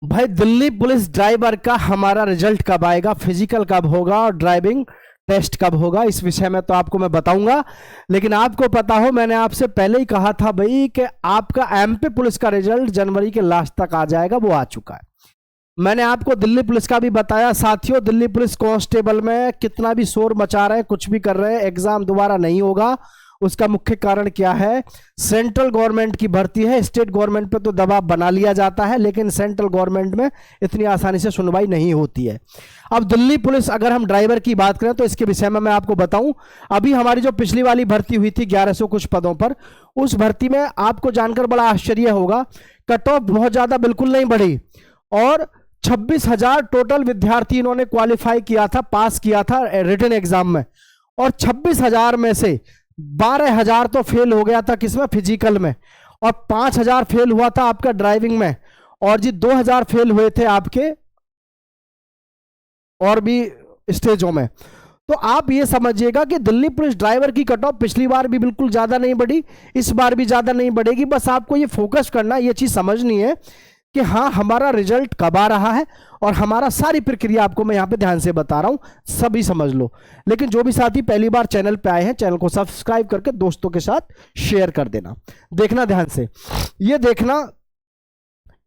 भाई Delhi police driver का हमारा रिजल्ट कब आएगा, फिजिकल कब होगा और ड्राइविंग टेस्ट कब होगा, इस विषय में तो आपको मैं बताऊंगा। लेकिन आपको पता हो, मैंने आपसे पहले ही कहा था भाई कि आपका एमपी पुलिस का रिजल्ट जनवरी के लास्ट तक आ जाएगा, वो आ चुका है। मैंने आपको दिल्ली पुलिस का भी बताया। साथियों, दिल्ली पुलिस कांस्टेबल में कितना भी शोर मचा रहे हैं, कुछ भी कर रहे हैं, एग्जाम दोबारा नहीं होगा। उसका मुख्य कारण क्या है? सेंट्रल गवर्नमेंट की भर्ती है। स्टेट गवर्नमेंट पे तो दबाव बना लिया जाता है, लेकिन सेंट्रल गवर्नमेंट में इतनी आसानी से सुनवाई नहीं होती है। अब दिल्ली पुलिस, अगर हम ड्राइवर की बात करें तो इसके विषय में मैं आपको बताऊं। अभी हमारी जो पिछली वाली भर्ती हुई थी 1100 कुछ पदों पर, उस भर्ती में आपको जानकर बड़ा आश्चर्य होगा, कट ऑफ बहुत ज्यादा बिल्कुल नहीं बढ़ी और 26,000 टोटल विद्यार्थी इन्होंने क्वालिफाई किया था, पास किया था रिटन एग्जाम में। और 26,000 में से 12,000 तो फेल हो गया था किसमें? फिजिकल में। और 5,000 फेल हुआ था आपका ड्राइविंग में। और जी 2,000 फेल हुए थे आपके और भी स्टेजों में। तो आप ये समझिएगा कि दिल्ली पुलिस ड्राइवर की कट ऑफ पिछली बार भी बिल्कुल ज्यादा नहीं बढ़ी, इस बार भी ज्यादा नहीं बढ़ेगी। बस आपको ये फोकस करना, ये चीज समझनी है कि हाँ, हमारा रिजल्ट कब आ रहा है और हमारा सारी प्रक्रिया आपको मैं यहाँ पे ध्यान से बता रहा हूँ, सभी समझ लो। लेकिन जो भी साथी पहली बार चैनल पे आए हैं, चैनल को सब्सक्राइब करके दोस्तों के साथ शेयर कर देना। देखना ध्यान से, ये देखना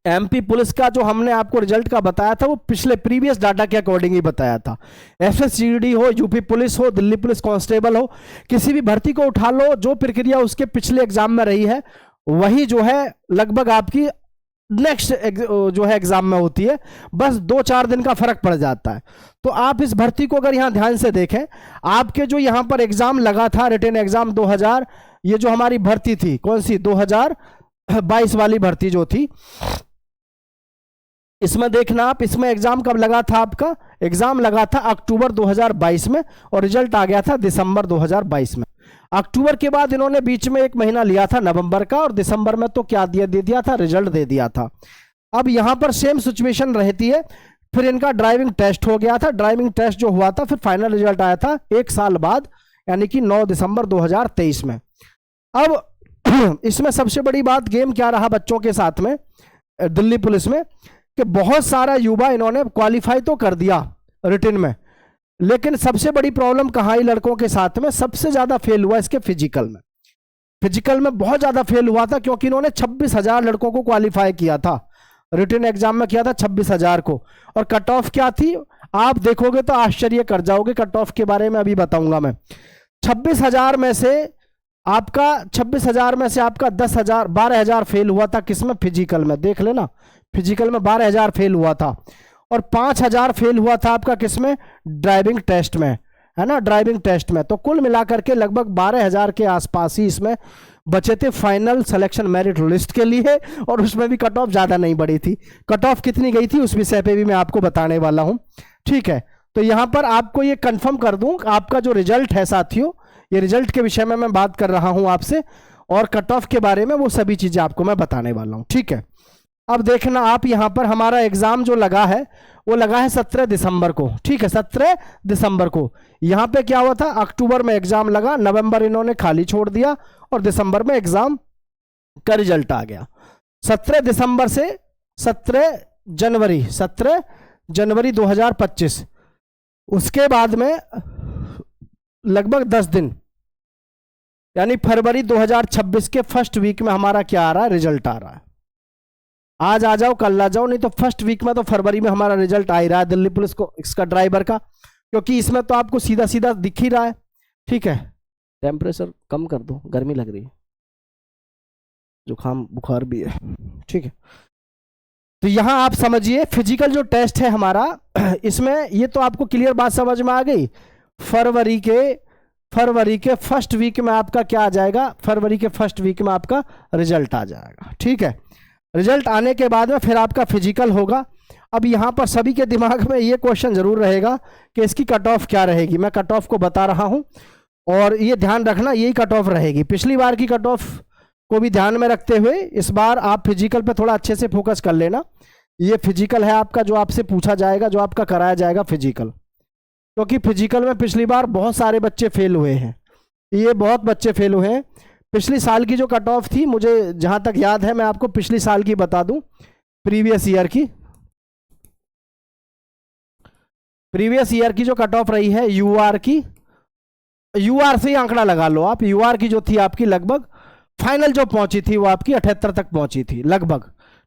एमपी पुलिस का जो हमने आपको रिजल्ट का बताया था, वो पिछले प्रीवियस डाटा के अकॉर्डिंग ही बताया था। एफएससीडी हो, यूपी पुलिस हो, दिल्ली पुलिस कांस्टेबल हो, किसी भी भर्ती को उठा लो, जो प्रक्रिया उसके पिछले एग्जाम में रही है वही जो है लगभग आपकी नेक्स्ट जो है एग्जाम में होती है। बस 2-4 दिन का फर्क पड़ जाता है। तो आप इस भर्ती को अगर यहां ध्यान से देखें, आपके जो यहां पर एग्जाम लगा था, रिटन एग्जाम 2000, ये जो हमारी भर्ती थी कौन सी 2022 वाली भर्ती जो थी, इसमें देखना आप, इसमें एग्जाम कब लगा था? आपका एग्जाम लगा था अक्टूबर 2022 में और रिजल्ट आ गया था दिसंबर 2022 में। अक्टूबर के बाद इन्होंने बीच में 1 महीना लिया था नवंबर का, और दिसंबर में तो क्या दे दिया था? रिजल्ट दे दिया था। अब यहां पर सेम सिचुएशन रहती है। फिर इनका ड्राइविंग टेस्ट हो गया था, ड्राइविंग टेस्ट जो हुआ था फिर फाइनल रिजल्ट आया था 1 साल बाद, यानी कि 9 दिसंबर 2023 में। अब इसमें सबसे बड़ी बात गेम क्या रहा बच्चों के साथ में दिल्ली पुलिस में, कि बहुत सारा युवा इन्होंने क्वालिफाई तो कर दिया रिटन में, लेकिन सबसे बड़ी प्रॉब्लम कहाँ आई लड़कों के साथ में? सबसे ज्यादा फेल हुआ इसके फिजिकल में। फिजिकल में बहुत ज्यादा फेल हुआ था, क्योंकि इन्होंने 26,000 लड़कों को क्वालिफाई किया था, रिटन एग्जाम में किया था 26,000 को। और कट ऑफ क्या थी? आप देखोगे तो आश्चर्य कर जाओगे, कट ऑफ के बारे में अभी बताऊंगा मैं। 26,000 में से आपका 12,000 फेल हुआ था किसमें? फिजिकल में। देख लेना, फिजिकल में 12,000 फेल हुआ था और 5,000 फेल हुआ था आपका किसमें? ड्राइविंग टेस्ट में, है ना, ड्राइविंग टेस्ट में। तो कुल मिलाकर के लगभग 12,000 के आसपास ही इसमें बचे थे फाइनल सिलेक्शन मेरिट लिस्ट के लिए, और उसमें भी कट ऑफ ज्यादा नहीं बढ़ी थी। कट ऑफ कितनी गई थी उस विषय पे भी मैं आपको बताने वाला हूं, ठीक है। तो यहां पर आपको ये कंफर्म कर दूं, आपका जो रिजल्ट है साथियों, ये रिजल्ट के विषय में मैं बात कर रहा हूं आपसे, और कट ऑफ के बारे में वो सभी चीजें आपको मैं बताने वाला हूं, ठीक है। अब देखना आप, यहां पर हमारा एग्जाम जो लगा है वो लगा है 17 दिसंबर को, ठीक है, 17 दिसंबर को। यहां पे क्या हुआ था? अक्टूबर में एग्जाम लगा, नवंबर इन्होंने खाली छोड़ दिया और दिसंबर में एग्जाम का रिजल्ट आ गया। 17 दिसंबर से 17 जनवरी 2025, उसके बाद में लगभग 10 दिन, यानी फरवरी 2026 के फर्स्ट वीक में हमारा क्या आ रहा है? रिजल्ट आ रहा है। आज आ जाओ कल आ जाओ, नहीं तो फर्स्ट वीक में तो फरवरी में हमारा रिजल्ट आ ही रहा है दिल्ली पुलिस को, इसका ड्राइवर का, क्योंकि इसमें तो आपको सीधा सीधा दिख ही रहा है, ठीक है। टेम्परेचर कम कर दो, गर्मी लग रही है, जुकाम बुखार भी है, ठीक है। तो यहां आप समझिए फिजिकल जो टेस्ट है हमारा, इसमें ये तो आपको क्लियर बात समझ में आ गई। फरवरी के फर्स्ट वीक में आपका क्या आ जाएगा? फरवरी के फर्स्ट वीक में आपका रिजल्ट आ जाएगा, ठीक है। रिजल्ट आने के बाद में फिर आपका फिजिकल होगा। अब यहां पर सभी के दिमाग में ये क्वेश्चन जरूर रहेगा कि इसकी कट ऑफ क्या रहेगी। मैं कट ऑफ को बता रहा हूं, और ये ध्यान रखना, यही कट ऑफ रहेगी। पिछली बार की कट ऑफ को भी ध्यान में रखते हुए इस बार आप फिजिकल पे थोड़ा अच्छे से फोकस कर लेना। ये फिजिकल है आपका, जो आपसे पूछा जाएगा, जो आपका कराया जाएगा फिजिकल, क्योंकि फिजिकल में पिछली बार बहुत सारे बच्चे फेल हुए हैं, ये बहुत बच्चे फेल हुए हैं। पिछली साल की जो कट ऑफ थी, मुझे जहां तक याद है, मैं आपको पिछली साल की बता दूं, प्रीवियस ईयर की, प्रीवियस ईयर की जो कट ऑफ रही है यूआर की, यूआर से ही आंकड़ा लगा लो आप, यूआर की जो थी आपकी लगभग फाइनल जो पहुंची थी वो आपकी 78 तक पहुंची थी लगभग,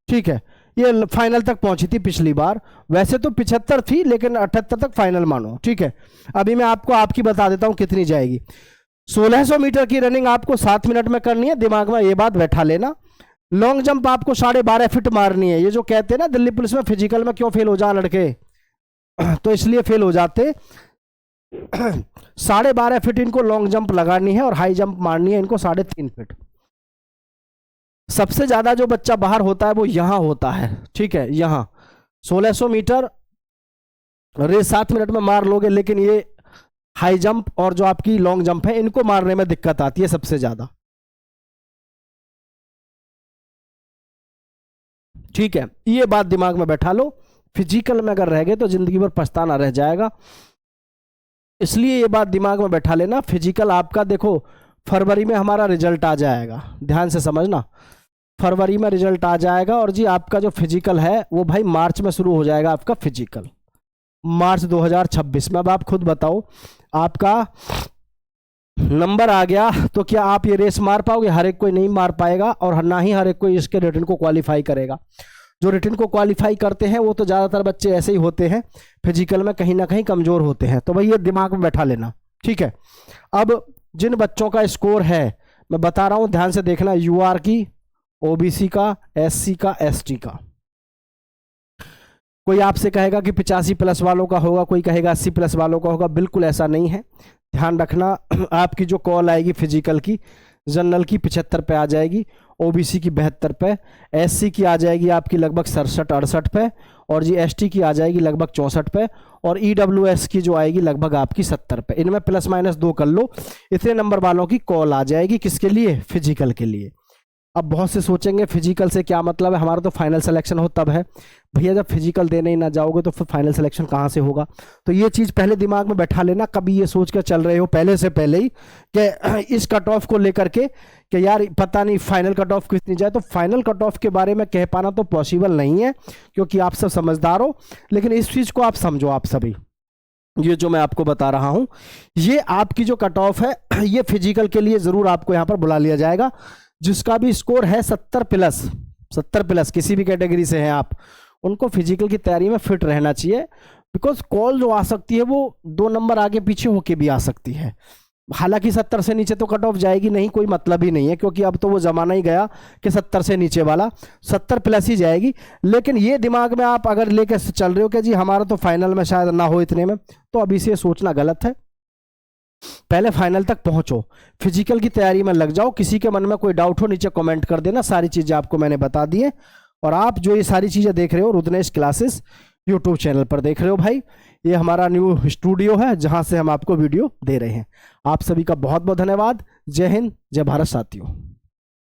ठीक है, ये फाइनल तक पहुंची थी पिछली बार, वैसे तो 75 थी लेकिन 78 तक फाइनल मानो, ठीक है। अभी मैं आपको आपकी बता देता हूं कितनी जाएगी। 1600 मीटर की रनिंग आपको 7 मिनट में करनी है, दिमाग में ये बात बैठा लेना। लॉन्ग जंप आपको 12.5 फीट मारनी है। ये जो कहते हैं ना दिल्ली पुलिस में फिजिकल में क्यों फेल हो जा लड़के, तो इसलिए फेल हो जाते। 12.5 फीट इनको लॉन्ग जंप लगानी है और हाई जंप मारनी है इनको 3.5 फीट। सबसे ज्यादा जो बच्चा बाहर होता है वो यहां होता है, ठीक है, यहां 1600 मीटर रेस 7 मिनट में मार लोगे, लेकिन ये हाई जंप और जो आपकी लॉन्ग जंप है इनको मारने में दिक्कत आती है सबसे ज्यादा, ठीक है। ये बात दिमाग में बैठा लो, फिजिकल में अगर रह गए तो जिंदगी भर पछताना रह जाएगा, इसलिए ये बात दिमाग में बैठा लेना। फिजिकल आपका देखो फरवरी में हमारा रिजल्ट आ जाएगा, ध्यान से समझना, फरवरी में रिजल्ट आ जाएगा। और जी आपका जो फिजिकल है वो भाई मार्च में शुरू हो जाएगा आपका फिजिकल, मार्च 2026 में। अब आप खुद बताओ, आपका नंबर आ गया तो क्या आप ये रेस मार पाओगे? हर एक कोई नहीं मार पाएगा, और ना ही हर एक कोई इसके रिटर्न को क्वालिफाई करेगा। जो रिटर्न को क्वालिफाई करते हैं वो तो ज़्यादातर बच्चे ऐसे ही होते हैं, फिजिकल में कहीं ना कहीं कमज़ोर होते हैं, तो भाई ये दिमाग में बैठा लेना, ठीक है। अब जिन बच्चों का स्कोर है मैं बता रहा हूँ, ध्यान से देखना, यूआर की, ओबीसी का, एससी का, एसटी का। कोई आपसे कहेगा कि 85 प्लस वालों का होगा, कोई कहेगा 80 प्लस वालों का होगा, बिल्कुल ऐसा नहीं है। ध्यान रखना, आपकी जो कॉल आएगी फिजिकल की, जनरल की 75 पे आ जाएगी, ओबीसी की 72 पे, एससी की आ जाएगी आपकी लगभग 67-68 पे, और जी एसटी की आ जाएगी लगभग 64 पे, और ईडब्ल्यूएस की जो आएगी लगभग आपकी 70 पे। इनमें प्लस माइनस 2 कर लो, इतने नंबर वालों की कॉल आ जाएगी। किसके लिए? फिजिकल के लिए। अब बहुत से सोचेंगे फिजिकल से क्या मतलब है, हमारा तो फाइनल सिलेक्शन हो तब है। भैया जब फिजिकल देने ही ना जाओगे तो फिर फाइनल सिलेक्शन कहाँ से होगा? तो ये चीज़ पहले दिमाग में बैठा लेना, कभी ये सोच कर चल रहे हो पहले से पहले ही कि इस कट ऑफ को लेकर के कि यार पता नहीं फाइनल कट ऑफ कितनी जाए, तो फाइनल कट ऑफ के बारे में कह पाना तो पॉसिबल नहीं है, क्योंकि आप सब समझदार हो। लेकिन इस चीज़ को आप समझो, आप सभी, ये जो मैं आपको बता रहा हूँ, ये आपकी जो कट ऑफ है ये फिजिकल के लिए ज़रूर आपको यहाँ पर बुला लिया जाएगा। जिसका भी स्कोर है 70 प्लस किसी भी कैटेगरी से हैं आप, उनको फिजिकल की तैयारी में फिट रहना चाहिए। बिकॉज कॉल जो आ सकती है वो 2 नंबर आगे पीछे होके भी आ सकती है। हालांकि 70 से नीचे तो कट ऑफ जाएगी नहीं, कोई मतलब ही नहीं है, क्योंकि अब तो वो जमाना ही गया कि 70 से नीचे वाला, 70 प्लस ही जाएगी। लेकिन ये दिमाग में आप अगर लेकर चल रहे हो कि जी हमारा तो फाइनल में शायद ना हो इतने में, तो अभी से सोचना गलत है। पहले फाइनल तक पहुंचो, फिजिकल की तैयारी में लग जाओ। किसी के मन में कोई डाउट हो नीचे कमेंट कर देना, सारी चीजें आपको मैंने बता दी है। और आप जो ये सारी चीजें देख रहे हो रुद्रनेश क्लासेस यूट्यूब चैनल पर देख रहे हो भाई, ये हमारा न्यू स्टूडियो है जहां से हम आपको वीडियो दे रहे हैं। आप सभी का बहुत बहुत धन्यवाद। जय हिंद, जय भारत साथियों।